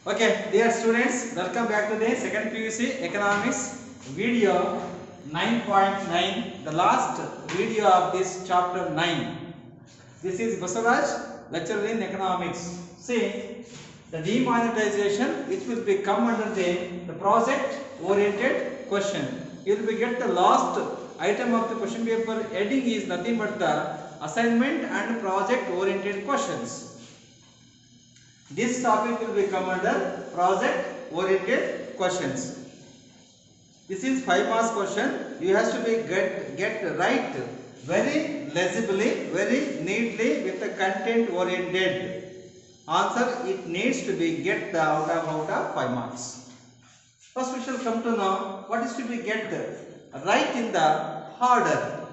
Okay, dear students, welcome back to the second PUC Economics video 9.9, the last video of this chapter 9. This is Basavaraj, lecturer in economics. See, the demonetization, it will be come under the project oriented question. You will be get the last item of the question paper. Heading is nothing but the assignment and project oriented questions. This topic will become under project oriented questions. This is 5 marks question. You have to be get right very legibly, very neatly with the content oriented answer. It needs to be get the out of 5 marks. First we shall come to know what is to be get right in the order.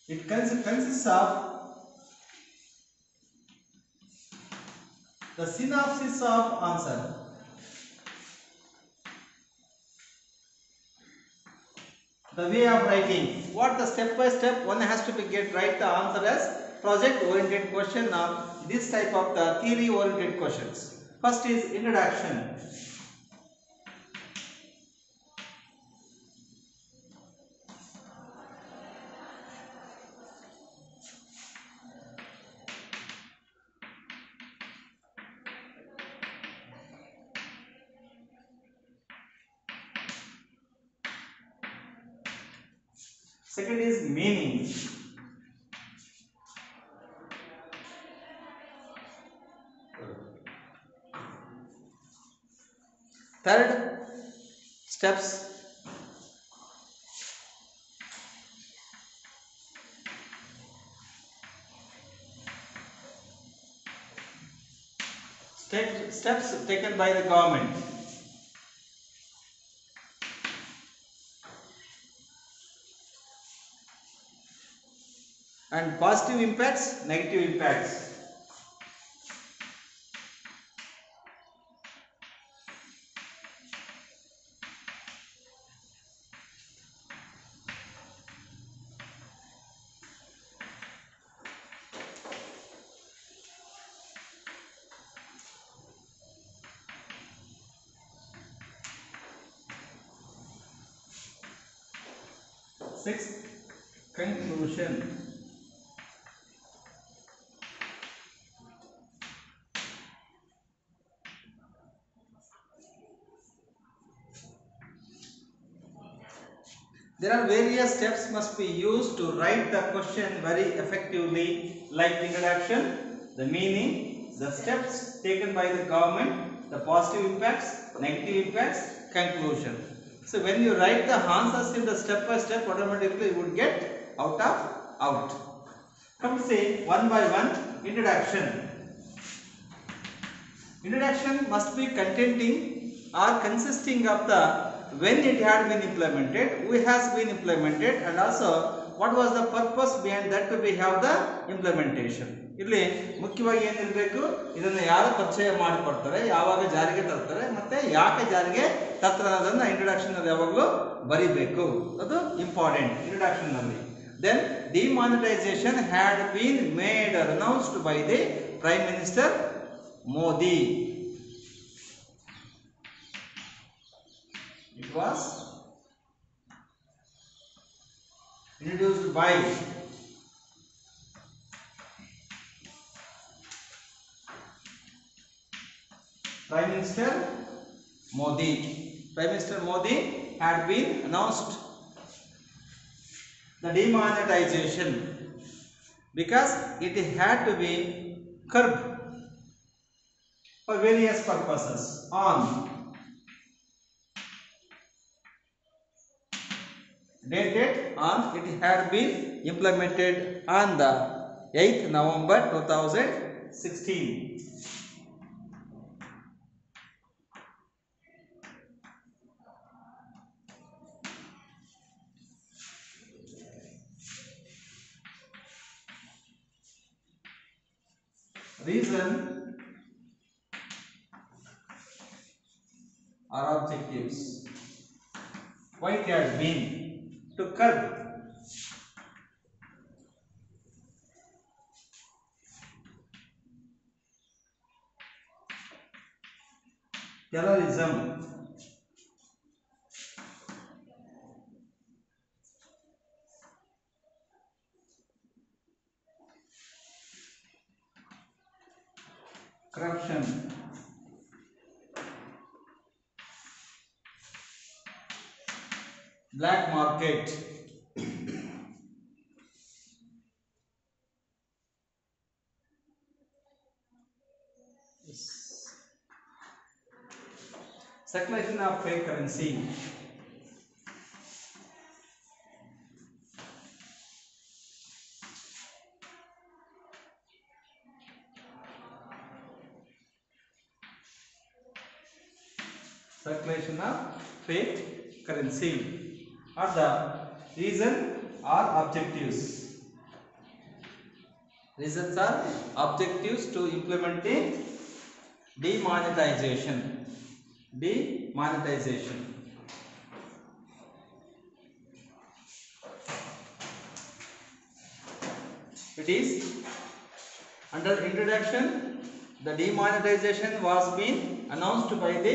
It consists of the synopsis of answer. The way of writing. What the step by step one has to be get right the answer as project oriented question of this type of the theory oriented questions. First is introduction. Second is meaning. Third, steps. Steps taken by the government. And positive impacts, negative impacts. Sixth, conclusion. There are various steps must be used to write the question very effectively, like the introduction, the meaning, the steps taken by the government, the positive impacts, negative impacts, conclusion. So when you write the answers in the step by step, automatically you would get out. Come say one by one. Introduction. Introduction must be containing or consisting of the when it had been implemented, who has been implemented, and also what was the purpose behind that to be have the implementation. ಇಲ್ಲಿ ಮುಖ್ಯವಾಗಿ ಏನಿರಬೇಕು, ಇದನ್ನು ಯಾರು ಪರಿಚಯ ಮಾಡಿಕೊಡ್ತಾರೆ, ಯಾವಾಗ ಜಾರಿಗೆ ತರ್ತಾರೆ, ಮತ್ತೆ ಯಾಕೆ ಜಾರಿಗೆ ತರ್ತಾರೆ ಅನ್ನೋದನ್ನ ಇಂಟ್ರೊಡಕ್ಷನ್ ಅಲ್ಲಿ ಯಾವಾಗಲೂ ಬರಿಬೇಕು. ಅದು ಇಂಪಾರ್ಟೆಂಟ್ ಇಂಟ್ರೊಡಕ್ಷನ್ ನಲ್ಲಿ. Then demonetization had been made or announced by the Prime Minister Modi. It was introduced by Prime Minister Modi. Prime Minister Modi had been announced the demonetization because it had to be curbed for various purposes on dated on it had been implemented on the 8th November 2016. Reason or objectives. Why it had been to curb terrorism, corruption, black market, circulation of fake currency, circulation of fake currency are the reason or objectives. Reasons are objectives to implementing demonetization. Demonetization. It is under introduction. The demonetization was being announced by the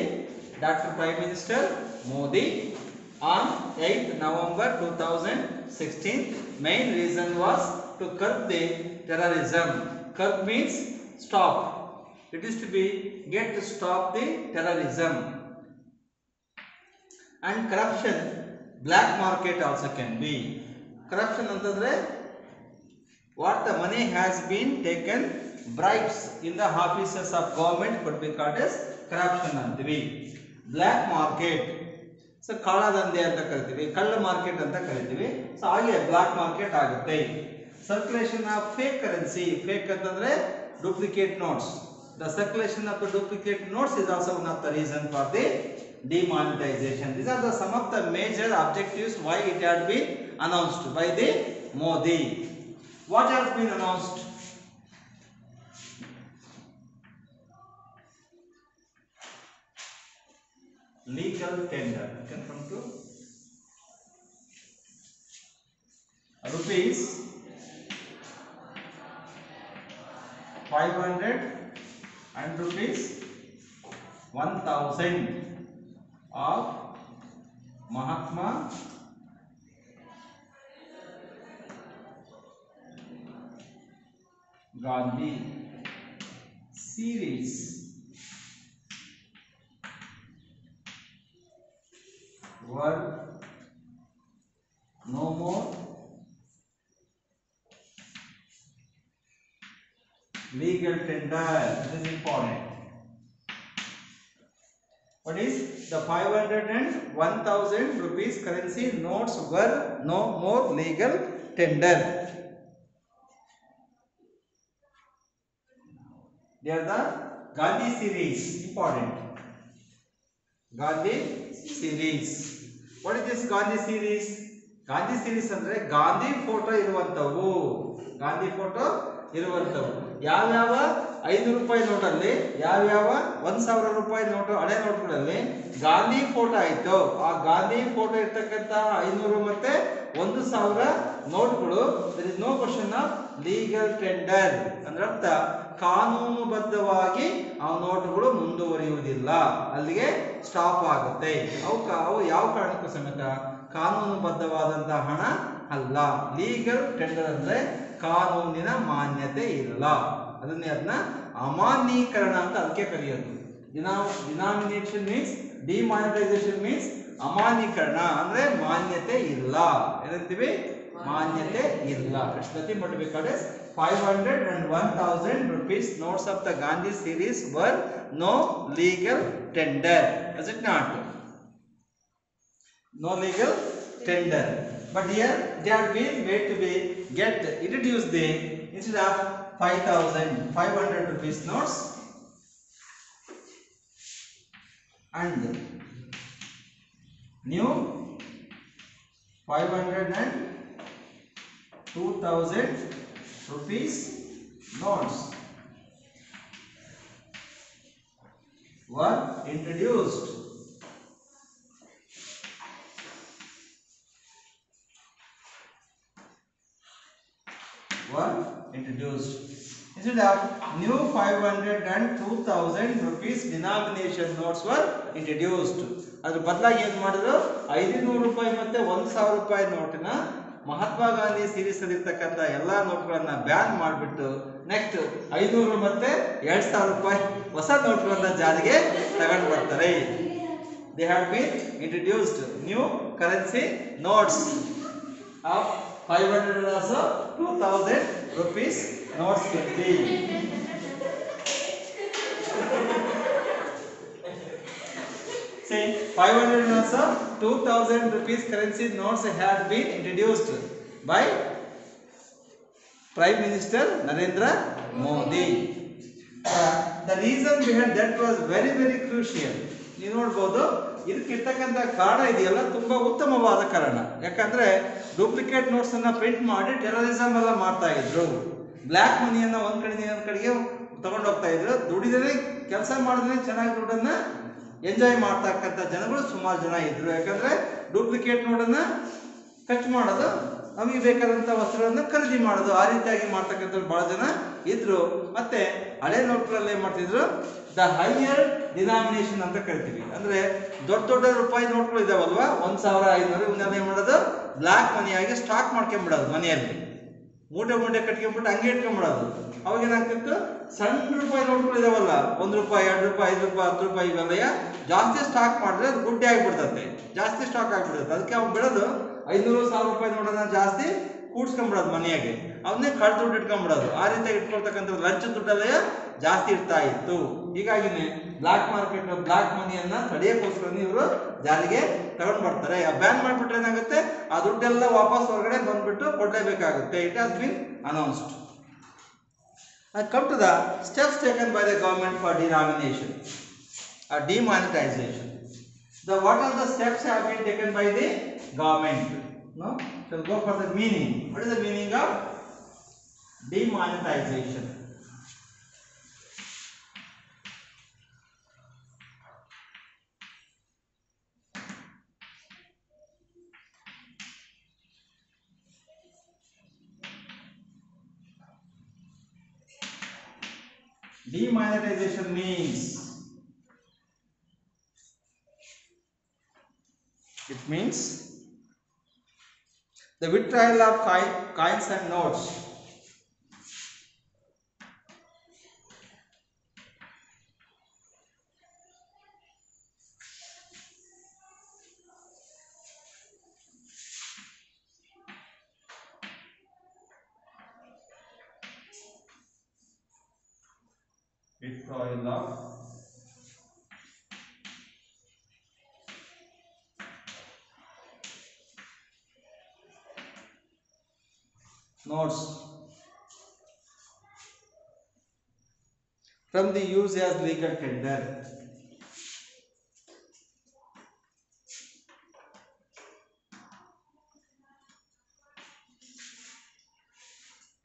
Dr. Prime Minister Modi on 8th November 2016. Main reason was to curb the terrorism. Curb means stop. It is to be get to stop the terrorism. And corruption, black market also can be. Corruption antandre what the money has been taken, bribes in the offices of government could be called as corruption antivi. Black market, so kala dande anta karitivi, kalla market anta karitivi, so hage black market agutte. Circulation of fake currency, fake antandre duplicate notes. The circulation of the duplicate notes is also one of the reason for the demonetization. These are the some of the major objectives why it had been announced by the Modi. What has been announced? Legal tender. You can come to rupees 500 and rupees 1000 of Mahatma Gandhi series were no more legal tender. This is important. What is the 500 and 1000 rupees currency notes were no more legal tender. They are the Gandhi series. Important. Gandhi series. What is this Gandhi series? Gandhi series andre Gandhi photo iruvantavu. Gandhi photo iruvantavu. ಯಾವ್ಯಾವ 500 ರೂಪಾಯಿ ನೋಟಲ್ಲಿ ಯಾವ್ಯಾವ 1000 ರೂಪಾಯಿ note ಹಳೆ ನೋಟುಗಳಲ್ಲಿ Gandhi photo ಆಯ್ತು. ಆ Gandhi photo ಇರ್ತಕ್ಕಂಥ 500 ಮತ್ತೆ 1000 ನೋಟ್ಗಳು there is no question of legal tender. ಅಂದ್ರೆ ಅರ್ಥ ಕಾನೂನುಬದ್ಧವಾಗಿ ಆ ನೋಟುಗಳು ಮುಂದುವರಿಯುವುದಿಲ್ಲ, ಅಲ್ಲಿಗೆ ಸ್ಟಾಪ್ ಆಗುತ್ತೆ. ಅವು ಯಾವ ಕಾರಣಕ್ಕೂ ಸಮೇತ ಕಾನೂನುಬದ್ಧವಾದಂತಹ ಹಣ ಅಲ್ಲ. ಲೀಗಲ್ ಟೆಂಡರ್ ಅಂದ್ರೆ ಕಾನೂನಿನ ಮಾನ್ಯತೆ ಇಲ್ಲ, ಅದನ್ನ ಅಮಾನ್ಯೀಕರಣ ಅಂತ ಅದಕ್ಕೆ ಕರೆಯೋದು. ಡಿನಾಮಿನೇಷನ್ ಮೀನ್ಸ್ ಡಿಮಾನಿಟೈಸೇಷನ್ ಮೀನ್ಸ್ ಅಮಾನ್ಯೀಕರಣ ಅಂದ್ರೆ ಮಾನ್ಯತೆ ಇಲ್ಲ. ಏನಂತೀವಿ? ಮಾನ್ಯತೆ ಇಲ್ಲ. ಇಟ್ಸ್ ನಥಿಂಗ್ ಬಟ್ ಬೇಕಾದ್ರೆ 500 and 1000 rupees notes of the Gandhi series were no legal tender. Is it not? No legal tender. But here they are being made to be get introduced the instead of 500 rupees notes and new 500 and 2000 rupees notes were introduced. Instead of new 500 and 2000 rupees denomination notes were introduced. ಅದ್ರ ಬದಲಾಗಿ ಏನು ಮಾಡಿದ್ರು 500 ರೂಪಾಯಿ ಮತ್ತೆ 1000 ರೂಪಾಯಿ ನೋಟಿನ Mahatma Gandhi series ಅಲ್ಲಿ ಇರ್ತಕ್ಕಂಥ ಎಲ್ಲಾ ನೋಟ್ಗಳನ್ನ ಬ್ಯಾನ್ ಮಾಡಿಬಿಟ್ಟು ನೆಕ್ಸ್ಟ್ 500 ಮತ್ತೆ 2000 ರೂಪಾಯಿ ಹೊಸ ನೋಟ್ಗಳನ್ನ ಜಾರಿಗೆ ತಗೊಂಡು ಬರ್ತಾರೆ. They have been introduced new currency notes of 500 and also 2000 rupees notes will be. See, 500 and also 2000 rupees currency notes have been introduced by Prime Minister Narendra Modi. The reason behind that was very crucial. ನೀವು ನೋಡಬಹುದು ಇದಕ್ಕಿರ್ತಕ್ಕಂಥ ಕಾರಣ ಇದೆಯಲ್ಲ ತುಂಬಾ ಉತ್ತಮವಾದ ಕಾರಣ. ಯಾಕಂದ್ರೆ duplicate notes ಅನ್ನ print ಮಾಡಿ ಟೆರರಿಸಂ ಎಲ್ಲ ಮಾಡ್ತಾ ಇದ್ರು. ಬ್ಲ್ಯಾಕ್ ಮನಿಯನ್ನ ಒಂದ್ ಕಡೆಯಿಂದ ಇನ್ನೊಂದ್ ಕಡೆಗೆ ತಗೊಂಡು ಹೋಗ್ತಾ ಇದ್ರು. ದುಡಿದ್ರೆ ಕೆಲಸ ಮಾಡಿದ್ರೆ ಚೆನ್ನಾಗಿ ದುಡ್ಡನ್ನ ಎಂಜಾಯ್ ಮಾಡ್ತಕ್ಕಂಥ ಜನಗಳು ಸುಮಾರು ಜನ ಇದ್ರು. ಯಾಕಂದ್ರೆ ಡೂಪ್ಲಿಕೇಟ್ ನೋಟನ್ನ ಖರ್ಚು ಮಾಡೋದು, ನಮಗೆ ಬೇಕಾದಂತ ವಸ್ತುಗಳನ್ನ ಖರೀದಿ ಮಾಡೋದು, ಆ ರೀತಿಯಾಗಿ ಮಾಡ್ತಕ್ಕಂಥ ಬಹಳ ಜನ ಇದ್ರು. ಮತ್ತೆ ಹಳೆ ನೋಟ್ಗಳಲ್ಲಿ ಏನ್ ಮಾಡ್ತಿದ್ರು, ದ ಹೈಯರ್ ಡಿನಾಮಿನೇಷನ್ ಅಂತ ಕರಿತೀವಿ. ಅಂದ್ರೆ ದೊಡ್ಡ ರೂಪಾಯಿ ನೋಟ್ಗಳು ಇದಾವಲ್ವಾ, 1500 ಇವನ್ನೆಲ್ಲ ಏನ್ ಮಾಡೋದು, ಬ್ಲಾಕ್ ಮನಿಯಾಗಿ ಸ್ಟಾಕ್ ಮಾಡ್ಕೊಂಡ್ಬಿಡೋದು, ಮನೆಯಲ್ಲಿ ಮೂಟೆ ಕಟ್ಕೊಂಡ್ಬಿಟ್ಟು ಹಂಗೆ ಇಟ್ಕೊಂಡ್ಬಿಡೋದು. ಅವಾಗ ಏನಾಗ್ತಿತ್ತು, ಸಣ್ಣ ರೂಪಾಯಿ ನೋಟ್ಗಳು ಇದಾವಲ್ಲ, 1 ರೂಪಾಯಿ 2 ರೂಪಾಯಿ 5 ರೂಪಾಯಿ 10 ರೂಪಾಯಿ ಇವೆಲ್ಲ ಜಾಸ್ತಿ ಸ್ಟಾಕ್ ಮಾಡಿದ್ರೆ ಅದು ಗುಡ್ಡೆ ಆಗಿಬಿಡ್ತದೆ, ಜಾಸ್ತಿ ಸ್ಟಾಕ್ ಆಗಿಬಿಡುತ್ತೆ. ಅದಕ್ಕೆ ಅವ್ನು ಬಿಡೋದು 500-1000 ರೂಪಾಯಿ ನೋಟನ್ನ ಜಾಸ್ತಿ ಕೂಡ್ಸ್ಕೊಂಡ್ಬಿಡೋದು ಮನೆಯಾಗೆ, ಅವನ್ನೇ ಕಳ್ದು ದುಡ್ಡು ಇಟ್ಕೊಂಡ್ಬಿಡೋದು. ಆ ರೀತಿಯಾಗಿ ಇಟ್ಕೊಳ್ತಕ್ಕಂಥ ಲಂಚ ದುಡ್ಡಲ್ಲೇ ಜಾಸ್ತಿ ಇರ್ತಾ ಇತ್ತು. ಹೀಗಾಗಿನೇ ಬ್ಲಾಕ್ ಮಾರ್ಕೆಟ್ ಬ್ಲಾಕ್ ಮನಿಯನ್ನ ತಡೆಯೋಕ್ಕೋಸ್ಕರ ಇವರು ಜಾರಿಗೆ ತಗೊಂಡ್ ಬರ್ತಾರೆ. ಬ್ಯಾನ್ ಮಾಡ್ಬಿಟ್ರೆ ಏನಾಗುತ್ತೆ, ಆ ದುಡ್ಡೆಲ್ಲ ವಾಪಸ್ ಹೊರಗಡೆ ಬಂದ್ಬಿಟ್ಟು ಕೊಡ್ಲೇಬೇಕಾಗುತ್ತೆ. It has been announced. Come to the steps taken by the government for denomination or demonetization. What are the steps have been taken by the government? No, shall go for the meaning. What is the meaning of demonetization? Demonetization means, it means the withdrawal of coins and notes withdrawal of notes from the use as legal tender.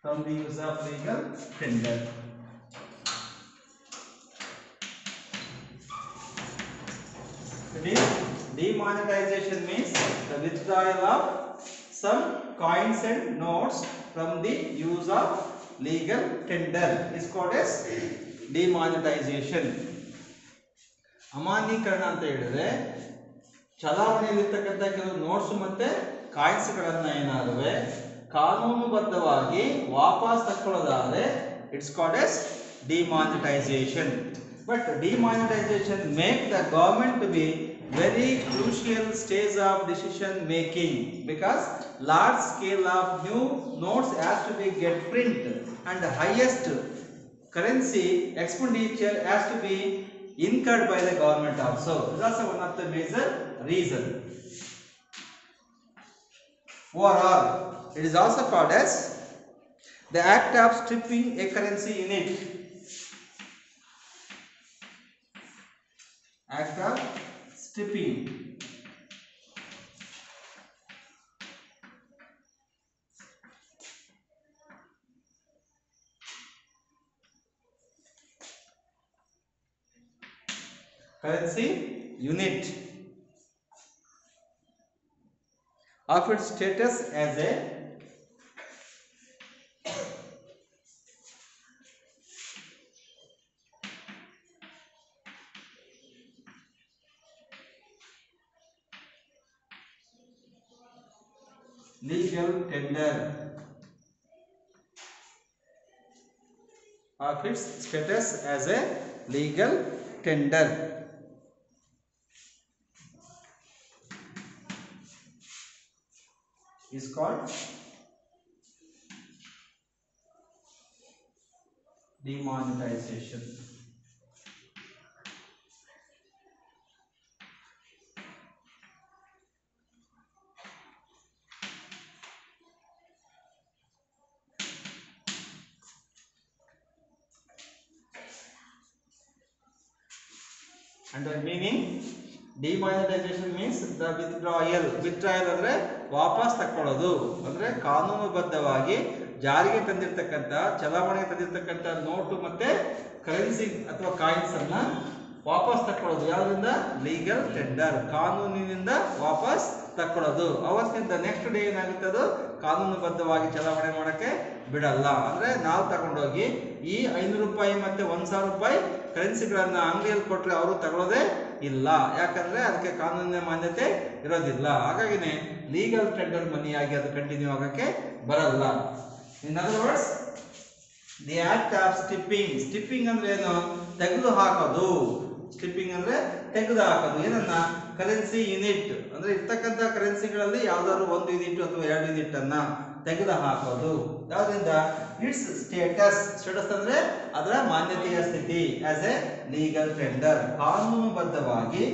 From the use of legal tender. Demonetization means the withdrawal of some coins and notes from the use of legal tender is called as demonetization. ಅಮಾನ್ಯೀಕರಣ ಅಂತ ಹೇಳಿದ್ರೆ ಚಲಾವಣೆಯಲ್ಲಿರ್ತಕ್ಕಂಥ ಕೆಲವು notes ಮತ್ತೆ coins ಗಳನ್ನ ಏನಾದ್ರೆ ಕಾನೂನುಬದ್ಧವಾಗಿ ವಾಪಸ್ ತಕ್ಕೊಳ್ಳೋದಾದ್ರೆ it's called as demonetization. But demonetization make the government to be very crucial stage of decision making, because large scale of new notes has to be get print and the highest currency expenditure has to be incurred by the government also. That's one of the major reason. Overall, it is also called as the act of stripping a currency unit. Act of stripping. Currency unit of its status as a legal tender of its status as a legal tender is called demonetization. And the meaning, demonetization means the withdrawal. Withdrawal ಅಂದ್ರೆ ವಾಪಸ್ ತಕ್ಕೊಳ್ಳೋದು, ಅಂದ್ರೆ ಕಾನೂನುಬದ್ಧವಾಗಿ ಜಾರಿಗೆ ತಂದಿರತಕ್ಕಂತ, ಚಲಾವಣೆಗೆ ತಂದಿರತಕ್ಕಂತ note ಮತ್ತೆ currency ಅಥವಾ coins ಅನ್ನ ವಾಪಸ್ ತಕ್ಕೊಳ್ಳೋದು. ಯಾವ್ದ್ರಿಂದ? Legal tender, ಕಾನೂನಿನಿಂದ ವಾಪಸ್ ತಕ್ಕೊಳ್ಳೋದು. ಅವತ್ತಿಂದ ನೆಕ್ಸ್ಟ್ ಡೇ ಏನಾಗುತ್ತೆ, ಅದು ಕಾನೂನುಬದ್ಧವಾಗಿ ಚಲಾವಣೆ ಮಾಡಕ್ಕೆ ಬಿಡಲ್ಲ. ಅಂದ್ರೆ ನಾವು ತಗೊಂಡೋಗಿ ಈ 500 ರೂಪಾಯಿ ಮತ್ತೆ 1000 ರೂಪಾಯಿ ಕರೆನ್ಸಿಗಳನ್ನ ಅಂಗಡಿಯಲ್ಲಿ ಕೊಟ್ಟರೆ ಅವರು ತಗೊಳ್ಳೋದೇ ಇಲ್ಲ. ಯಾಕಂದ್ರೆ ಅದಕ್ಕೆ ಕಾನೂನಿನ ಮಾನ್ಯತೆ ಇರೋದಿಲ್ಲ. ಹಾಗಾಗಿನೇ ಲೀಗಲ್ ಟೆಂಡರ್ ಮನಿಯಾಗಿ ಅದು ಕಂಟಿನ್ಯೂ ಆಗಕ್ಕೆ ಬರಲ್ಲ. In other words, the act of stripping. Stripping ಅಂದ್ರೆ ಏನು? ತೆಗೆದು ಹಾಕೋದು. ಸ್ಟಿಪ್ಪಿಂಗ್ ಅಂದ್ರೆ ತೆಗೆದು ಹಾಕೋದು. ಏನನ್ನ? ಕರೆನ್ಸಿ ಯೂನಿಟ್, ಅಂದ್ರೆ ಇರ್ತಕ್ಕಂಥ ಕರೆನ್ಸಿಗಳಲ್ಲಿ ಯಾವ್ದಾದ್ರು 1 ಯೂನಿಟ್ ಅಥವಾ 2 ಯೂನಿಟ್ ಅನ್ನ ತೆಗೆದು ಹಾಕೋದು. ಯಾವ್ದ್ರಿಂದ? It's status. ಸ್ಟೇಟಸ್ ಅಂದ್ರೆ ಅದರ ಮಾನ್ಯತೆಯ ಸ್ಥಿತಿ. ಆಸ್ ಎ ಲೀಗಲ್ ಟೆಂಡರ್, ಕಾನೂನುಬದ್ಧವಾಗಿ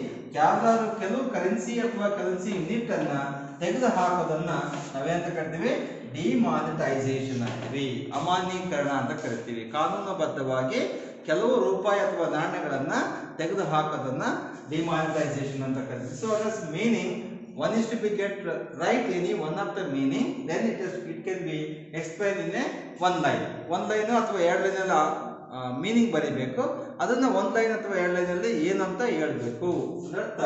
ಯಾವ್ದಾದ್ರು ಕೆಲವು ಕರೆನ್ಸಿ ಅಥವಾ ಕರೆನ್ಸಿ ಯೂನಿಟ್ ಅನ್ನ ತೆಗೆದು ಹಾಕೋದನ್ನ ನಾವೇಂತ ಕರಿತೀವಿ? ಡಿಮಾನಿಟೈಸೇಷನ್ ಅಂತೀವಿ, ಅಮಾನ್ಯೀಕರಣ ಅಂತ ಕರಿತೀವಿ. ಕಾನೂನುಬದ್ಧವಾಗಿ ಕೆಲವು ರೂಪಾಯಿ ಅಥವಾ ನಾಣ್ಯಗಳನ್ನ ತೆಗೆದು ಹಾಕೋದನ್ನ ಡಿಮಾನಿಟೈಸೇಷನ್ ಅಂತ ಕರಿತೀವಿ. ಸೊ ಅದರ meaning, one is to be get right any one of the meaning, then it can be explained in a one line. One line ಅಥವಾ 2 ಲೈನ್ ಅಲ್ಲಿ ಮೀನಿಂಗ್ ಬರೀಬೇಕು. ಅದನ್ನ 1 ಲೈನ್ ಅಥವಾ 2 ಲೈನ್ ಅಲ್ಲಿ ಏನಂತ ಹೇಳ್ಬೇಕು. ಅದರ್ಥ,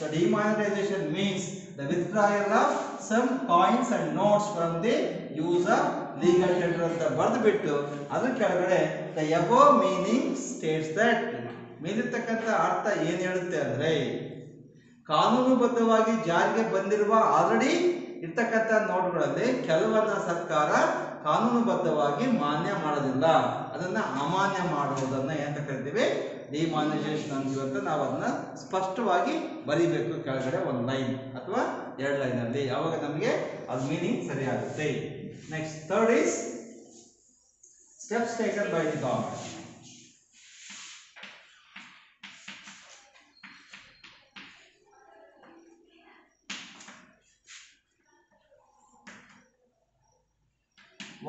the demonetization means the withdrawal of some coins and notes from the use of legal tender ಅಂತ ಬರೆದು ಬಿಟ್ಟು ಅದ್ರ ಕೆಳಗಡೆ the above meaning states that, ಮೇಲಿರ್ತಕ್ಕಂಥ ಅರ್ಥ ಏನ್ ಹೇಳುತ್ತೆ ಅಂದ್ರೆ, ಕಾನೂನುಬದ್ಧವಾಗಿ ಜಾರಿಗೆ ಬಂದಿರುವ ಆಲ್ರೆಡಿ ಇರ್ತಕ್ಕಂಥ ನೋಟ್ಗಳಲ್ಲಿ ಕೆಲವನ್ನ ಸರ್ಕಾರ ಕಾನೂನುಬದ್ಧವಾಗಿ ಮಾನ್ಯ ಮಾಡೋದಿಲ್ಲ, ಅದನ್ನ ಅಮಾನ್ಯ ಮಾಡುವುದನ್ನ ಏನಂತ ಕರಿತೀವಿ? ಡಿಮಾನಿಟೈಸೇಷನ್ ಅಂತೀವಿ ಅಂತ ನಾವು ಅದನ್ನ ಸ್ಪಷ್ಟವಾಗಿ ಬರೀಬೇಕು ಕೆಳಗಡೆ 1 ಲೈನ್ ಅಥವಾ 2 ಲೈನ್ ಅಲ್ಲಿ. ಅವಾಗ ನಮಗೆ ಅದ್ ಮೀನಿಂಗ್ ಸರಿಯಾಗುತ್ತೆ. Next, third is steps taken by the government.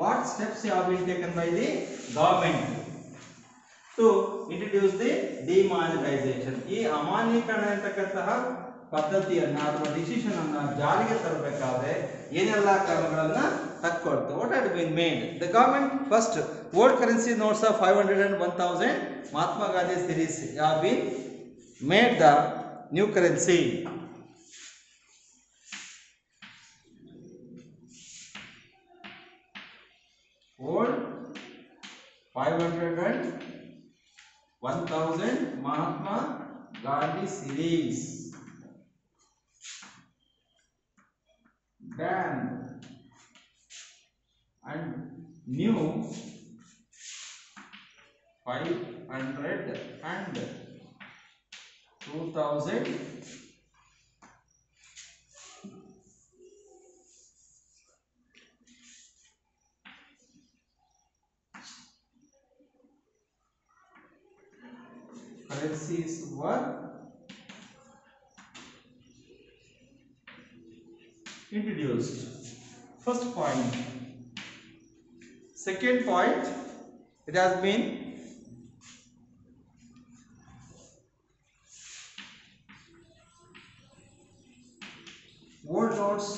What steps have been taken by the government to introduce the demonetization? ಈ ಅಮಾನ್ಯೀಕರಣ ಅಂತಕ್ಕಂತಹ ಪದ್ಧತಿಯನ್ನ ಅಥವಾ ಡಿಸಿಷನ್ ಅನ್ನ ಜಾರಿಗೆ ತರಬೇಕಾದ್ರೆ ಏನೆಲ್ಲ ಕ್ರಮಗಳನ್ನ ತಕ್ಕೊಳ್ತು? What had been made? The government first, old currency notes of 500 and 1000 Mahatma Gandhi series have been made the new currency. Old 500 and 1000 Mahatma Gandhi series banned, and new 500 and 2000 currencies were introduced. First point. Second point, it has been old notes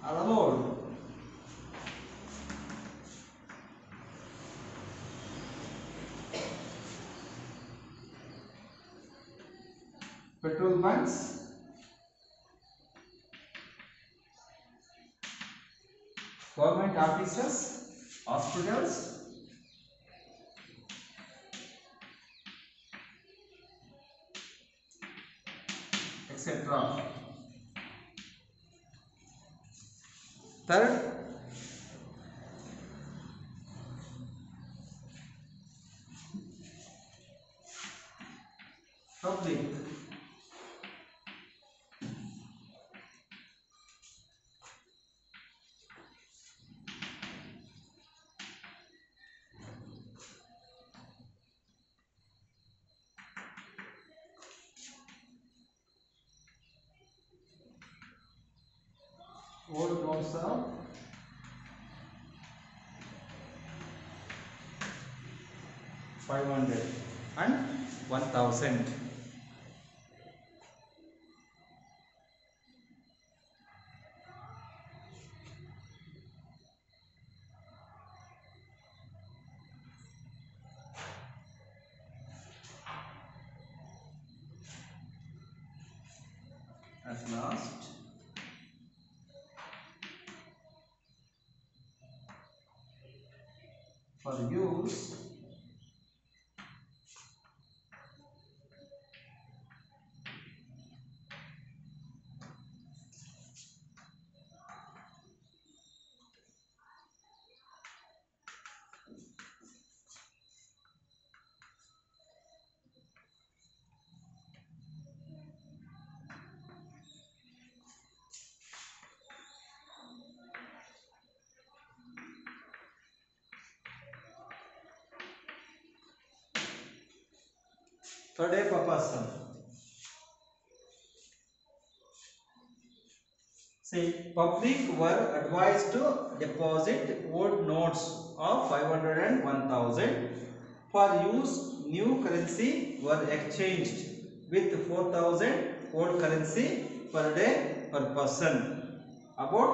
are allowed. Petrol bunks, government offices, hospitals, etc. Third, public. Old notes of 500 and 1000. At last, for use per day per person. See, public were advised to deposit old notes of 500 and 1000. For use, new currency were exchanged with 4000 old currency per day per person. About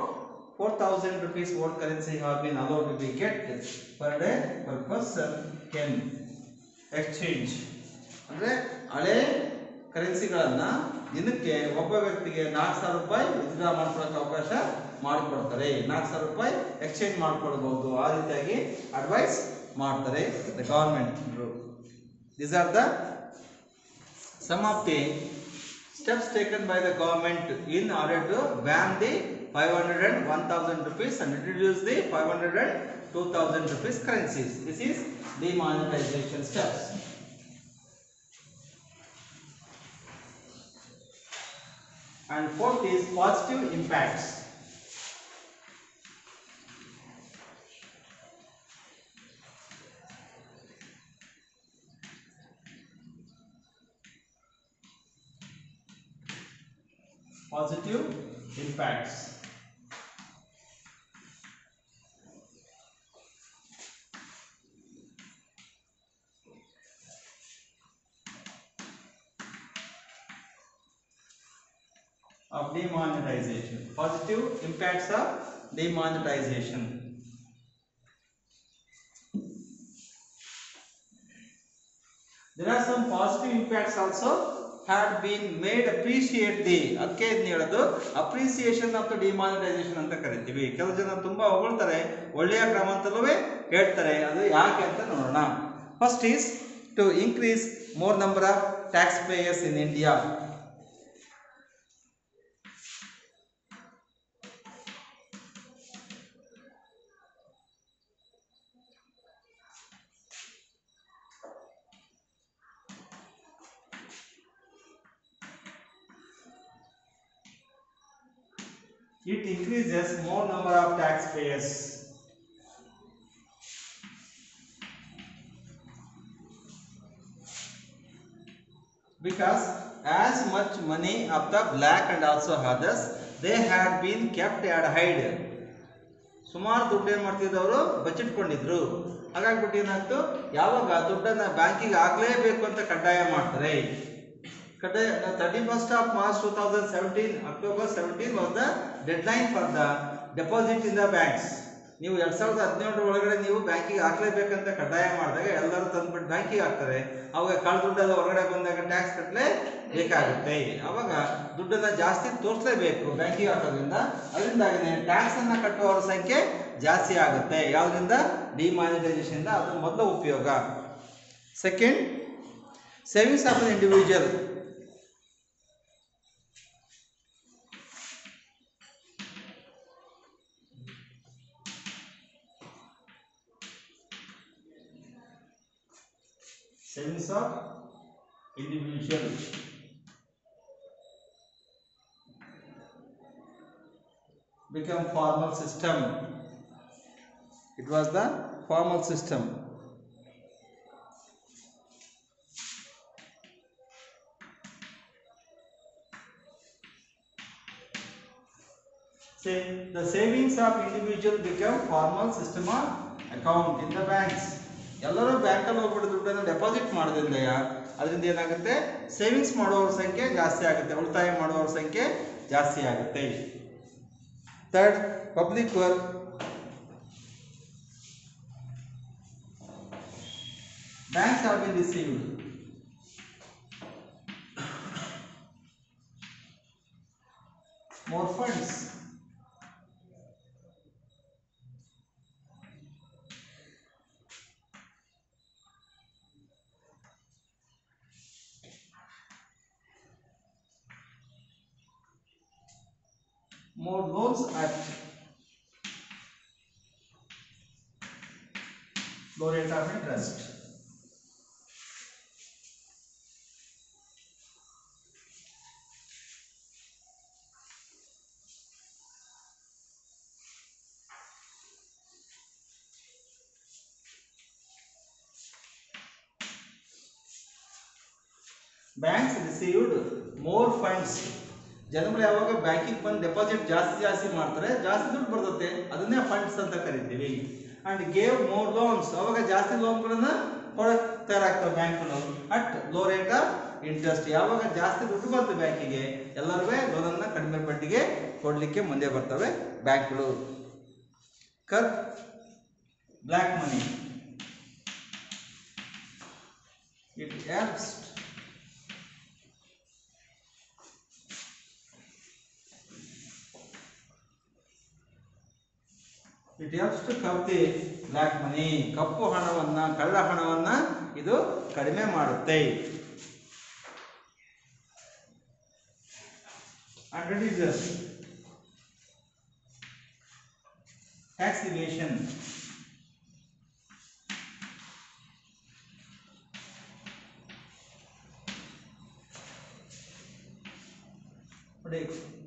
4000 rupees old currency have been allowed to be kept per day per person can exchange. ಅಂದರೆ ಹಳೆ ಕರೆನ್ಸಿಗಳನ್ನ ದಿನಕ್ಕೆ ಒಬ್ಬ ವ್ಯಕ್ತಿಗೆ 4000 ರೂಪಾಯಿ withdraw ಮಾಡ್ಕೊಳ್ಳೋಕೆ ಅವಕಾಶ ಮಾಡಿಕೊಡ್ತಾರೆ. 4000 ರೂಪಾಯಿ ಎಕ್ಸ್ಚೇಂಜ್ ಮಾಡ್ಕೊಳ್ಬಹುದು. ಆ ರೀತಿಯಾಗಿ ಅಡ್ವೈಸ್ ಮಾಡ್ತಾರೆ the government. These are the some of the steps taken by the government in order to ban the 500 and 1000 rupees and introduce the 500 and 2000 rupees currencies. This is demonetization steps. And fourth is positive impacts. Positive impacts. Of demonetization. Positive impacts of demonetization. There are some positive impacts also had been made appreciate the ಅದಕ್ಕೆ ಏನು ಹೇಳೋದು appreciation of the demonetisation ಅಂತ ಕರಿತೀವಿ. ಕೆಲವು ಜನ ತುಂಬಾ ಹೊಗಳ್ತಾರೆ, ಒಳ್ಳೆಯ ಕ್ರಮ ಅಂತಲೂ ಹೇಳ್ತಾರೆ. ಅದು ಯಾಕೆ ಅಂತ ನೋಡೋಣ. First is to increase more number of tax payers in India. It increases more number of taxpayers. Because as much money of the black and also others, they had been kept at hide. ಸುಮಾರು ದುಡ್ಡು ಏನು ಮಾಡ್ತಿದ್ದವರು ಬಚ್ಚಿಟ್ಕೊಂಡಿದ್ರು. ಹಾಗಾಗ್ಬಿಟ್ಟು ಏನಾಯ್ತು, ಯಾವಾಗ ದುಡ್ಡನ್ನ ಬ್ಯಾಂಕಿಗೆ ಹಾಕ್ಲೇಬೇಕು ಅಂತ ಕಡ್ಡಾಯ ಮಾಡ್ತಾರೆ. 31st of March 2017, October 17 was the deadline for the deposit in the banks. ನೀವು 2017 ಒಳಗಡೆ ನೀವು ಬ್ಯಾಂಕಿಗೆ ಹಾಕ್ಲೇಬೇಕಂತ ಕಡ್ಡಾಯ ಮಾಡಿದಾಗ ಎಲ್ಲರೂ ತಂದ್ಬಿಟ್ಟು ಬ್ಯಾಂಕಿಗೆ ಹಾಕ್ತಾರೆ. ಅವಾಗ ಕಾಳು ದುಡ್ಡೆಲ್ಲ ಹೊರಗಡೆ ಬಂದಾಗ ಟ್ಯಾಕ್ಸ್ ಕಟ್ಟಲೇ ಬೇಕಾಗುತ್ತೆ. ಅವಾಗ ದುಡ್ಡನ್ನ ಜಾಸ್ತಿ ತೋರಿಸಲೇಬೇಕು ಬ್ಯಾಂಕಿಗೆ ಹಾಕೋದ್ರಿಂದ. ಅದರಿಂದಾಗಿ ಟ್ಯಾಕ್ಸ್ ಅನ್ನ ಕಟ್ಟುವವರ ಸಂಖ್ಯೆ ಜಾಸ್ತಿ ಆಗುತ್ತೆ. ಯಾವುದರಿಂದ? ಡಿಮಾನಿಟೈಸೇಷನ್ ಇಂದ. ಅದು ಮೊದಲ ಉಪಯೋಗ. Second, savings of an individual. Savings of individual become formal system. It was the formal system. Say the savings of individual become formal system of account in the banks. ಎಲ್ಲರೂ ಬ್ಯಾಂಕಲ್ಲಿ ಹೋಗ್ಬಿಟ್ಟು ದುಡ್ಡನ್ನು ಡೆಪಾಸಿಟ್ ಮಾಡೋದ್ರಿಂದ ಅದರಿಂದ ಏನಾಗುತ್ತೆ, ಸೇವಿಂಗ್ಸ್ ಮಾಡುವವರ ಸಂಖ್ಯೆ ಜಾಸ್ತಿ ಆಗುತ್ತೆ, ಉಳಿತಾಯ ಮಾಡುವವರ ಸಂಖ್ಯೆ ಜಾಸ್ತಿ ಆಗುತ್ತೆ. Third, public work. Banks have been received more funds. More loans at low rate of interest. Banks received more funds. ಜನಗಳು ಯಾವಾಗ ಬ್ಯಾಂಕಿಗೆ ಬಂದು ಡೆಪಾಸಿಟ್ ಜಾಸ್ತಿ ಮಾಡ್ತಾರೆ, ಜಾಸ್ತಿ ದುಡ್ಡು ಬರ್ತದೆ, ಅದನ್ನೇ ಫಂಡ್ಸ್ ಅಂತ ಕರಿತೀವಿ. ಅಂಡ್ ಗೇವ್ ಮೋರ್ ಲೋನ್ಸ್, ಅವಾಗ ಜಾಸ್ತಿ ಲೋನ್ಗಳನ್ನ ಕೊಡಕ್ಕೆ ತಯಾರಾಗ್ತವೆ ಬ್ಯಾಂಕ್ಗಳು. At low rate of interest, ಯಾವಾಗ ಜಾಸ್ತಿ ದುಡ್ಡು ಬಂತು ಬ್ಯಾಂಕಿಗೆ, ಎಲ್ಲರೂ ಲೋನನ್ನು ಕಡಿಮೆ ಬಡ್ಡಿಗೆ ಕೊಡಲಿಕ್ಕೆ ಮುಂದೆ ಬರ್ತವೆ ಬ್ಯಾಂಕ್ಗಳು. ಕರ್ black money. It helps to curb the black money. ಕಪ್ಪು ಹಣವನ್ನ, ಕಳ್ಳ ಹಣವನ್ನ ಇದು ಕಡಿಮೆ ಮಾಡುತ್ತೆ. And reduces tax evasion.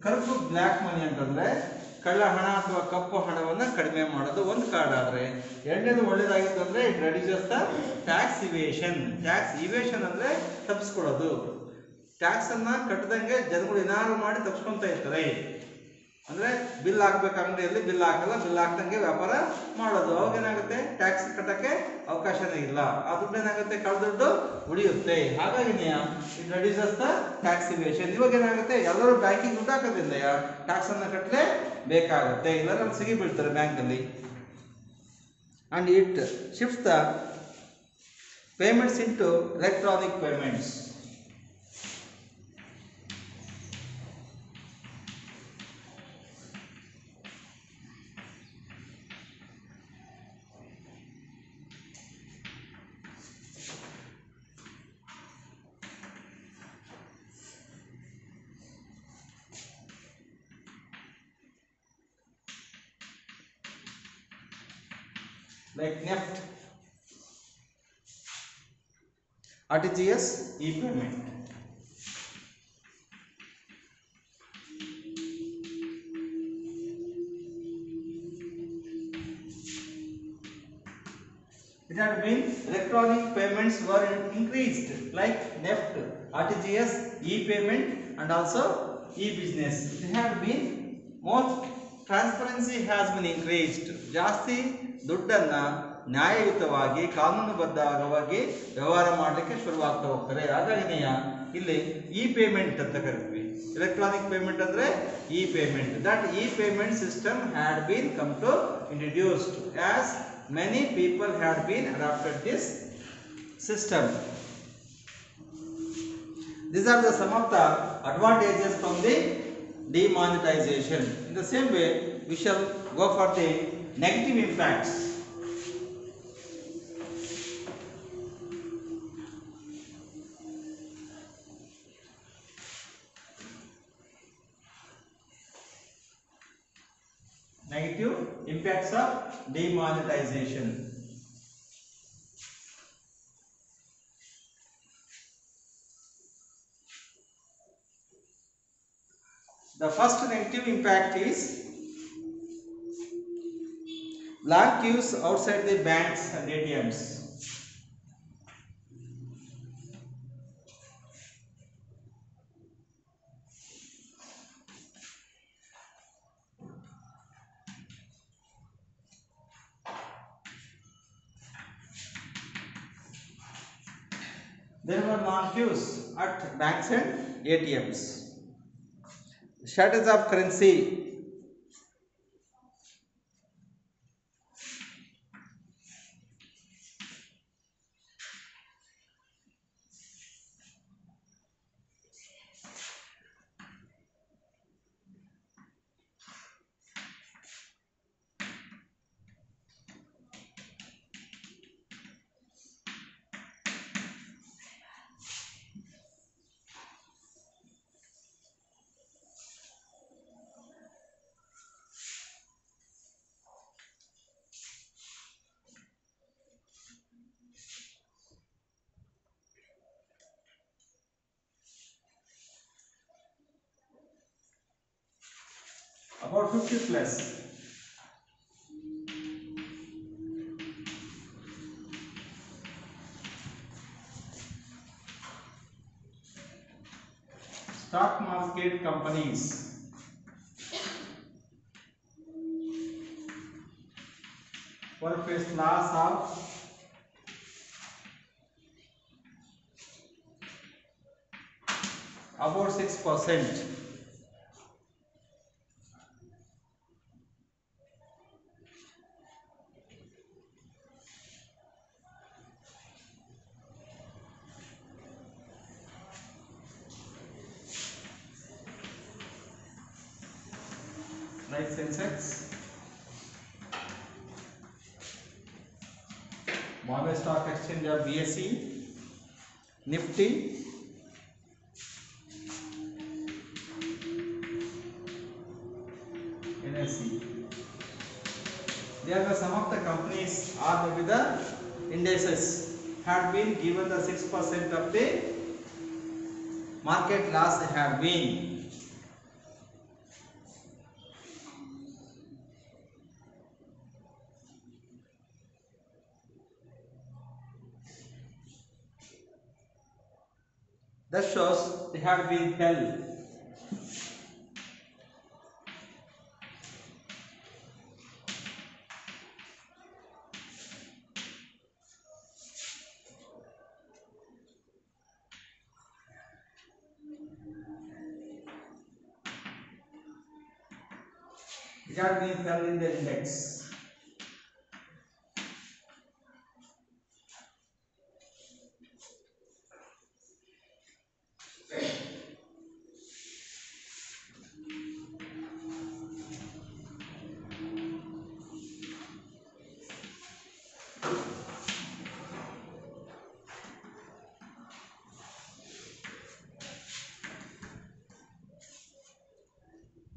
Curb black money ಅಂತಂದ್ರೆ ಕಳ್ಳ ಹಣ ಅಥವಾ ಕಪ್ಪು ಹಣವನ್ನು ಕಡಿಮೆ ಮಾಡೋದು ಒಂದು ಕಾರ್ಡ್. ಆದರೆ ಎರಡನೇದು ಒಳ್ಳೇದಾಗಿತ್ತು ಅಂದರೆ it reduces the tax evasion. Tax evasion ಅಂದರೆ ತಪ್ಪಿಸ್ಕೊಳ್ಳೋದು. ಟ್ಯಾಕ್ಸನ್ನು ಕಟ್ಟದಂಗೆ ಜನಗಳು ಏನಾದ್ರು ಮಾಡಿ ತಪ್ಪಿಸ್ಕೊತಾ ಇರ್ತಾರೆ. ಅಂದರೆ ಬಿಲ್ ಹಾಕ್ಬೇಕು, ಅಂಗಡಿಯಲ್ಲಿ ಬಿಲ್ ಹಾಕಲ್ಲ, ಬಿಲ್ ಹಾಕ್ದಂಗೆ ವ್ಯಾಪಾರ ಮಾಡೋದು. ಅವಾಗ ಏನಾಗುತ್ತೆ, ಟ್ಯಾಕ್ಸ್ ಕಟ್ಟೋಕ್ಕೆ ಅವಕಾಶನೇ ಇಲ್ಲ. ಆ ದುಡ್ಡು ಏನಾಗುತ್ತೆ, ಕಳೆದುಡ್ಡು ಉಳಿಯುತ್ತೆ. ಹಾಗಾಗಿ it reduces the tax evasion. ಇವಾಗ ಏನಾಗುತ್ತೆ, ಎಲ್ಲರೂ ಬ್ಯಾಂಕಿಗೆ ದುಡ್ಡು ಹಾಕೋದ್ರಿಂದ ಟ್ಯಾಕ್ಸನ್ನು ಕಟ್ಟಲೇ ಬೇಕಾಗುತ್ತೆ, ಇಲ್ಲಾಂದ್ರೆ ಅಲ್ಲಿ ಸಿಗಿ ಬೀಳ್ತಾರೆ ಬ್ಯಾಂಕಲ್ಲಿ. And it shift the payments into electronic payments. Like NEFT, RTGS, e-payment. It had been electronic payments were increased, like NEFT, RTGS, e-payment, and also e-business. It had been more transparency has been increased. ಜಾಸ್ತಿ ದುಡ್ಡನ್ನು ನ್ಯಾಯಯುತವಾಗಿ ಕಾನೂನುಬದ್ಧವಾಗಿ ವ್ಯವಹಾರ ಮಾಡಲಿಕ್ಕೆ ಶುರುವಾಗ್ತಾ ಹೋಗ್ತಾರೆ. ಹಾಗಾಗಿ ಇಲ್ಲಿ E payment ಅಂತ ಕರಿತೀವಿ. ಎಲೆಕ್ಟ್ರಾನಿಕ್ ಪೇಮೆಂಟ್ ಅಂದರೆ e payment. That e payment system had been come to introduced as many people had been adapted this system. These are the some of the advantages from the demonetization. In the same way, we shall go for the negative impacts. Negative impacts of demonetization. The first negative impact is long queues outside the banks and ATMs. There were long queues at banks and ATMs. Shortage of currency. About 50 plus. Stock market companies. Were faced loss of about 6%. Like Sensex, Bombay Stock Exchange of BSE, Nifty, NSE. They are some of the companies are with the indices had been given the 6% of the market loss have been. That shows they have been held. It had been held in the index.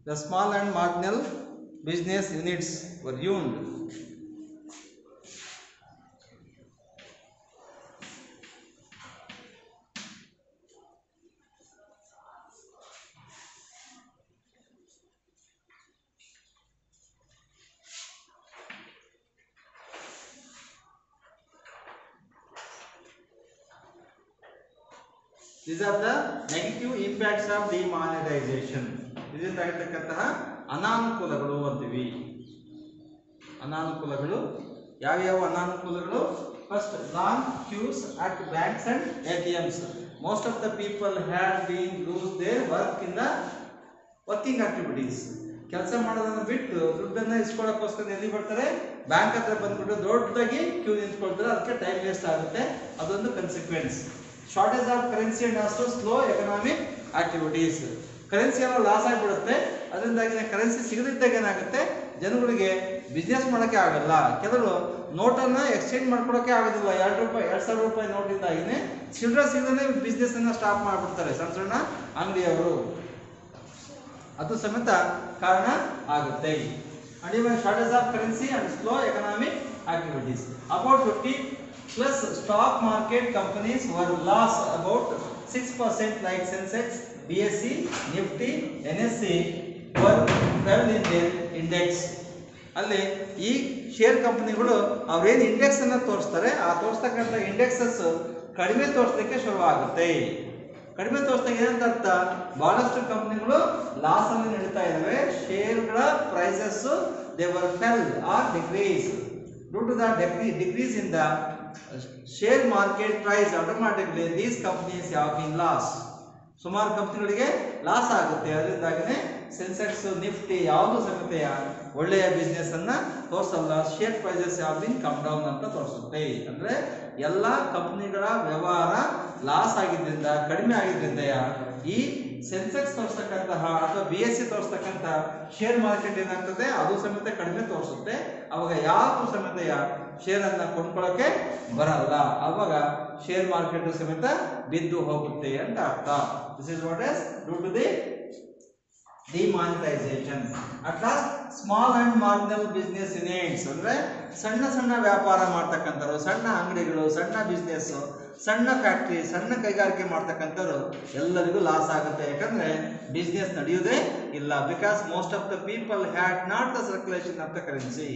The small and marginal business units were ruined. These are the negative impacts of demonetization. ಇದರಿಂದಾಗಿರತಕ್ಕಂತಹ ಅನಾನುಕೂಲಗಳು ಅಂತೀವಿ. ಅನಾನುಕೂಲಗಳು ಯಾವ್ಯಾವ ಅನಾನುಕೂಲಗಳು? First, long queues at banks and ATMs. Most of the people had been lose their work in the working activities. ಕೆಲಸ ಮಾಡೋದನ್ನ ಬಿಟ್ಟು ದುಡ್ಡನ್ನ ಇಸ್ಕೊಳ್ಳೋಕ್ಕೋಸ್ಕರ ಎಲ್ಲಿ ಬರ್ತಾರೆ? ಬ್ಯಾಂಕ್ ಹತ್ರ ಬಂದ್ಬಿಟ್ಟು ದೊಡ್ಡದಾಗಿ ಕ್ಯೂ ನಿಂತ್ಕೊಳ್ತಾರೆ. ಅದಕ್ಕೆ ಟೈಮ್ ವೇಸ್ಟ್ ಆಗುತ್ತೆ. ಅದೊಂದು consequence. Shortage of currency and also slow economic activities. Currency ಎಲ್ಲ ಲಾಸ್ ಆಗಿಬಿಡುತ್ತೆ. ಅದರಿಂದಾಗಿ ಕರೆನ್ಸಿ ಸಿಗದಿದ್ದಾಗ ಏನಾಗುತ್ತೆ? ಜನಗಳಿಗೆ ಬಿಸ್ನೆಸ್ ಮಾಡೋಕ್ಕೆ ಆಗಲ್ಲ. ಕೆಲವರು ನೋಟನ್ನು ಎಕ್ಸ್ಚೇಂಜ್ ಮಾಡ್ಕೊಳಕ್ಕೆ ಆಗೋದಿಲ್ಲ. 2 ರೂಪಾಯಿ 2000 ರೂಪಾಯಿ ನೋಟಿಂದಾಗಿನೇ ಚಿಲ್ಲರೆ ಸಿಗದೇ ಬಿಸ್ನೆಸ್ ಅನ್ನ ಸ್ಟಾಪ್ ಮಾಡಿಬಿಡ್ತಾರೆ ಸಣ್ಣ ಸಣ್ಣ ಅಂಗಡಿಯವರು. ಅದು ಸಮೇತ ಕಾರಣ ಆಗುತ್ತೆ. And even shortage of currency and slow economic activities. About 50 plus stock market companies were lost about 6% like Sensex, BSE, Nifty, NSE were fell in their index. ಅಲ್ಲಿ ಈ ಶೇರ್ ಕಂಪನಿಗಳು ಅವ್ರೇನು ಇಂಡೆಕ್ಸ್ ಅನ್ನು ತೋರಿಸ್ತಾರೆ ಆ ತೋರಿಸ್ತಕ್ಕಂಥ ಇಂಡೆಕ್ಸಸ್ ಕಡಿಮೆ ತೋರಿಸಲಿಕ್ಕೆ ಶುರುವಾಗುತ್ತೆ. ಕಡಿಮೆ ತೋರಿಸಿದಾಗ ಏನಂತ ಅರ್ಥ, ಬಹಳಷ್ಟು ಕಂಪನಿಗಳು ಲಾಸ್ ಅಲ್ಲಿ ನಡೀತಾ ಇದಾವೆ. ಶೇರ್ಗಳ prices they were fell or decrease. Due to the decrease in the share market price automatically these companies have been loss. ಸುಮಾರು ಕಂಪನಿಗಳಿಗೆ ಲಾಸ್ ಆಗುತ್ತೆ. ಅದರಿಂದಾಗನೇ ಸೆನ್ಸೆಕ್ಸ್, ನಿಫ್ಟಿ ಯಾವುದು ಸಮೇತ ಒಳ್ಳೆಯ ಬಿಸ್ನೆಸ್ ಅನ್ನ ತೋರಿಸಲ್ಲ. Share prices have been come down ಅಂತ ತೋರಿಸುತ್ತೆ. ಅಂದ್ರೆ ಎಲ್ಲ ಕಂಪನಿಗಳ ವ್ಯವಹಾರ ಲಾಸ್ ಆಗಿದ್ದರಿಂದ, ಕಡಿಮೆ ಆಗಿದ್ದರಿಂದ ಈ ಸೆನ್ಸೆಕ್ಸ್ ತೋರಿಸ್ತಕ್ಕಂತಹ ಅಥವಾ BSE ತೋರಿಸ್ತಕ್ಕಂಥ ಶೇರ್ ಮಾರ್ಕೆಟ್ ಏನಾಗ್ತದೆ ಅದು ಸಮೇತ ಕಡಿಮೆ ತೋರಿಸುತ್ತೆ. ಅವಾಗ ಯಾವುದು ಸಮೇತ ಶೇರ್ ಅನ್ನ ಕೊಂಡ್ಕೊಳ್ಳೋಕೆ ಬರಲ್ಲ. ಅವಾಗ ಶೇರ್ ಮಾರ್ಕೆಟ್ ಸಮೇತ ಬಿದ್ದು ಹೋಗುತ್ತೆ ಅಂತ ಅರ್ಥ. This is what is due to the demonetisation. At last small and marginal business units ಅಂದ್ರೆ ಸಣ್ಣ ಸಣ್ಣ ವ್ಯಾಪಾರ ಮಾಡ್ತಕ್ಕಂಥವ್ರು, ಸಣ್ಣ ಅಂಗಡಿಗಳು, ಸಣ್ಣ ಬಿಸ್ನೆಸ್, ಸಣ್ಣ ಫ್ಯಾಕ್ಟ್ರಿ, ಸಣ್ಣ ಕೈಗಾರಿಕೆ ಮಾಡ್ತಕ್ಕಂಥವ್ರು ಎಲ್ಲರಿಗೂ ಲಾಸ್ ಆಗುತ್ತೆ. ಯಾಕಂದ್ರೆ ಬಿಸ್ನೆಸ್ ನಡೆಯುವುದೇ ಇಲ್ಲ. Because most of the people had not the circulation of the currency.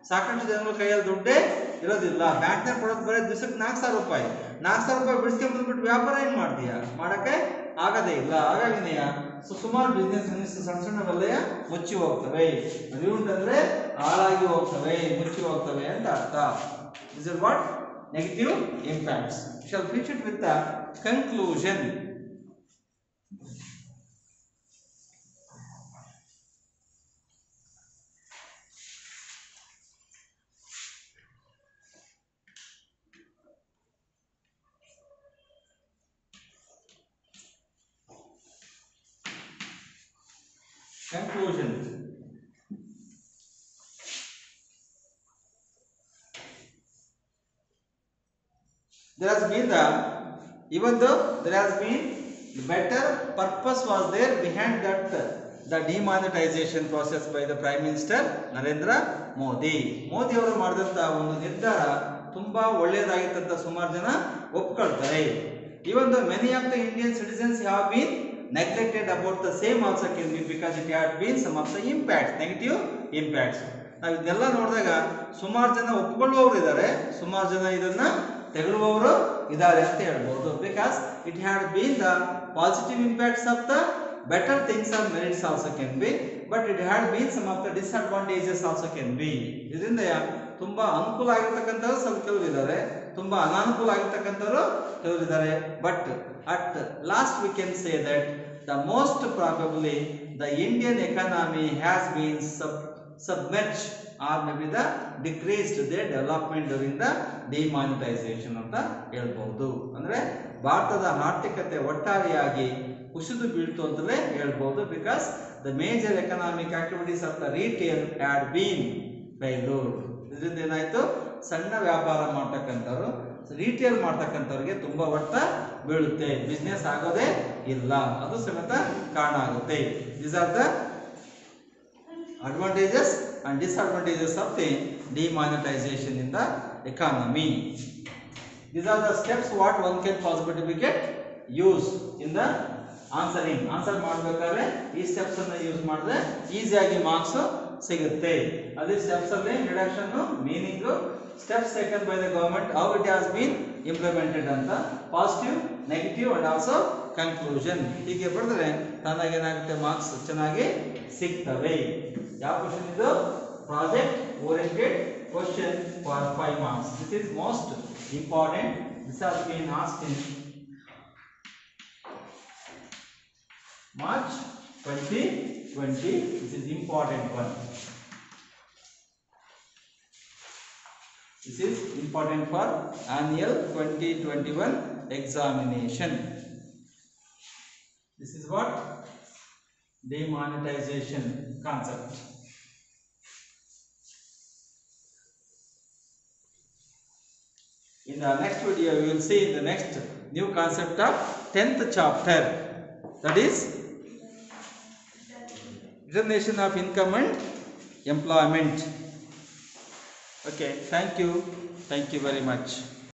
ಸಾಕಷ್ಟು ಜನಗಳ ಕೈಯಲ್ಲಿ ದುಡ್ಡೇ ಇರೋದಿಲ್ಲ. ಬ್ಯಾಂಕ್ನಾಗ ಕೊಡೋದು ಬರೀ ದಿವಸಕ್ಕೆ 4,000 ರೂಪಾಯಿ. 4,000 ರೂಪಾಯಿ ಬಿಡಿಸ್ಕೊಂಡ್ ಬಂದ್ಬಿಟ್ಟು ವ್ಯಾಪಾರ ಏನ್ ಮಾಡ್ತೀಯ, ಮಾಡಕ್ಕೆ ಆಗದೇ ಇಲ್ಲ. ಹಾಗಾಗಿನೆಯ ಸುಮಾರು ಬಿಸ್ನೆಸ್ ಸಣ್ಣ ಸಣ್ಣವೆಲ್ಲ ಮುಚ್ಚಿ ಹೋಗ್ತವೆ. ಅಂದ್ರೆ ಹಾಳಾಗಿ ಹೋಗ್ತವೆ, ಮುಚ್ಚಿ ಹೋಗ್ತವೆ ಅಂತ ಅರ್ಥ. This is what negative impacts. Shall finish it with the conclusion. Conclusion. There has been even though there has been the better purpose was there behind that the demonetization process by the Prime Minister Narendra Modi. Modi ಅವರು ಮಾಡಿದಂತ ಒಂದು ನಿರ್ಧಾರ ತುಂಬಾ ಒಳ್ಳೆಯದಾಗಿತ್ತಂತ ಸುಮಾರು ಜನ ಒಪ್ಕೊಳ್ತಾರೆ. Even though many of the Indian citizens have been neglected about the same also can be because it had been some of the impacts, negative impacts. ನಾವು ಇದನ್ನೆಲ್ಲ ನೋಡಿದಾಗ ಸುಮಾರು ಜನ ಒಪ್ಕೊಳ್ಳುವವರು ಇದ್ದಾರೆ, ಸುಮಾರು ಜನ ಇದನ್ನ ತೆಗಳುವವರು ಇದ್ದಾರೆ ಅಂತ ಹೇಳ್ಬೋದು. Because it had been the positive impacts of the better things are merits also can be, but it had been some of the disadvantages also can be. ಇದರಿಂದ ತುಂಬಾ ಅನುಕೂಲ ಆಗಿರ್ತಕ್ಕಂಥವ್ರು ಸ್ವಲ್ಪ ಕೆಲವರು ಇದ್ದಾರೆ, ತುಂಬಾ ಅನಾನುಕೂಲ ಆಗಿರ್ತಕ್ಕಂಥವ್ರು ಕೆಲವರು ಇದ್ದಾರೆ. But at last we can say that the most probably the Indian economy has been submerged or maybe the decreased their development during the demonetization ಅಂತ ಹೇಳ್ಬಹುದು. ಅಂದ್ರೆ ಭಾರತದ ಆರ್ಥಿಕತೆ ಒಟ್ಟಾರೆಯಾಗಿ ಕುಸಿದು ಬೀಳ್ತು ಅಂತಲೇ ಹೇಳ್ಬಹುದು. Because the major economic activities of the retail had been failure. ಇದರಿಂದ ಏನಾಯ್ತು, ಸಣ್ಣ ವ್ಯಾಪಾರ ಮಾಡ್ತಕ್ಕಂಥವ್ರು, ರಿಟೇಲ್ ಮಾಡ್ತಕ್ಕಂಥವ್ರಿಗೆ ತುಂಬಾ ಒತ್ತ ಬೀಳುತ್ತೆ, ಬಿಸ್ನೆಸ್ ಆಗೋದೇ ಇಲ್ಲ, ಅದು ಸಮೇತ ಕಾರಣ ಆಗುತ್ತೆ. These are the advantages and disadvantages of the demonetization in the economy. These are the steps what one can possibly get use in the answering. Answer ಮಾಡಬೇಕಾದ್ರೆ ಈ ಸ್ಟೆಪ್ಸ್ ಅನ್ನು ಯೂಸ್ ಮಾಡಿದ್ರೆ ಈಸಿಯಾಗಿ ಮಾರ್ಕ್ಸ್ ಸಿಗುತ್ತೆ. ಅದೇ ಸ್ಟೆಪ್ಸ್ ಅಲ್ಲಿ introduction, meaning, steps taken by the government, how it has been implemented ಅಂತ, positive, negative and also conclusion. ಹೀಗೆ ಬರೆದ್ರೆ ತಾನಾಗಿ ಏನಾಗುತ್ತೆ, ಮಾರ್ಕ್ಸ್ ಚೆನ್ನಾಗಿ ಸಿಗ್ತವೆ. ಯಾವ ಕ್ವಶನ್ ಇದು? Project oriented question for 5 marks. This is most important. This has been asked in March 2020. This is important one. This is important for annual 2021 examination. This is what? Demonetization concept. In the next video, we will see in the next new concept of 10th chapter, that is determination of income and employment. Okay, thank you very much.